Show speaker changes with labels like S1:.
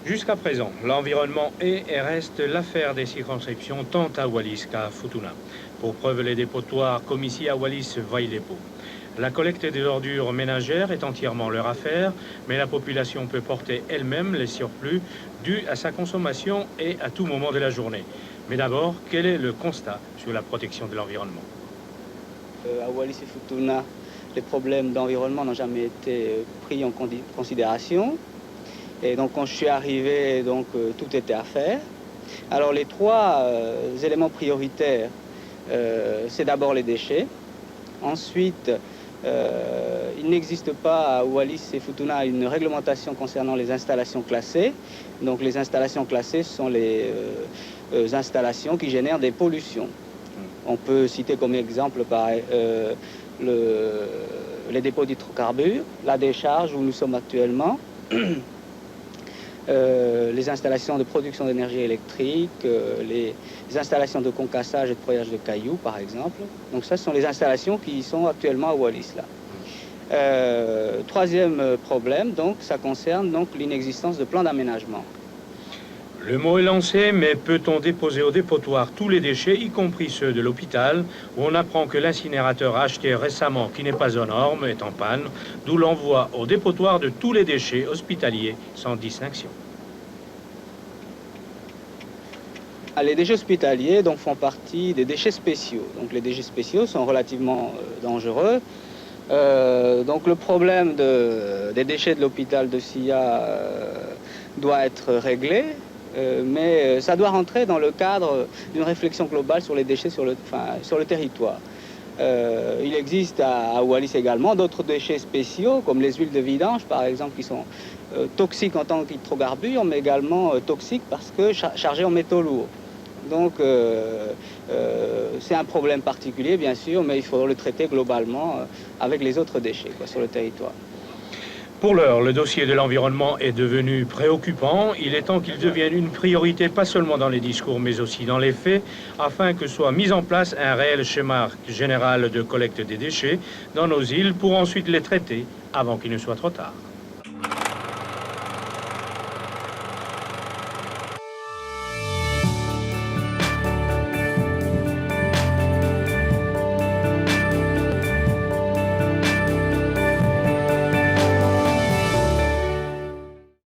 S1: Jusqu'à présent, l'environnement est et reste l'affaire des circonscriptions tant à Wallis qu'à Futuna. Pour preuve, les dépotoirs comme ici à Wallis vaillent les pots. La collecte des ordures ménagères est entièrement leur affaire, mais la population peut porter elle-même les surplus dus à sa consommation et à tout moment de la journée. Mais d'abord, quel est le constat sur la protection de l'environnement?
S2: À Wallis et Futuna, les problèmes d'environnement n'ont jamais été pris en considération. Et donc quand je suis arrivé, tout était à faire. Alors les trois éléments prioritaires, c'est d'abord les déchets. Ensuite, il n'existe pas à Wallis et Futuna une réglementation concernant les installations classées. Donc les installations classées sont les installations qui génèrent des pollutions. On peut citer comme exemple les dépôts d'hydrocarbures, la décharge où nous sommes actuellement, les installations de production d'énergie électrique, les installations de concassage et de broyage de cailloux, par exemple. Donc ça, ce sont les installations qui sont actuellement à Wallis, là. Troisième problème, donc, ça concerne l'inexistence de plan d'aménagement.
S1: Le mot est lancé, mais peut-on déposer au dépotoir tous les déchets, y compris ceux de l'hôpital, où on apprend que l'incinérateur acheté récemment, qui n'est pas aux normes, est en panne, d'où l'envoi au dépotoir de tous les déchets hospitaliers, sans distinction.
S2: Les déchets hospitaliers font partie des déchets spéciaux. Donc les déchets spéciaux sont relativement dangereux. Donc le problème des déchets de l'hôpital de Sia doit être réglé. Mais ça doit rentrer dans le cadre d'une réflexion globale sur les déchets sur le territoire. Il existe à Wallis également d'autres déchets spéciaux, comme les huiles de vidange, par exemple, qui sont toxiques en tant qu'hydrocarbures, mais également toxiques parce que chargés en métaux lourds. Donc c'est un problème particulier, bien sûr, mais il faut le traiter globalement avec les autres déchets sur le territoire.
S1: Pour l'heure, le dossier de l'environnement est devenu préoccupant. Il est temps qu'il devienne une priorité, pas seulement dans les discours, mais aussi dans les faits, afin que soit mis en place un réel schéma général de collecte des déchets dans nos îles pour ensuite les traiter avant qu'il ne soit trop tard.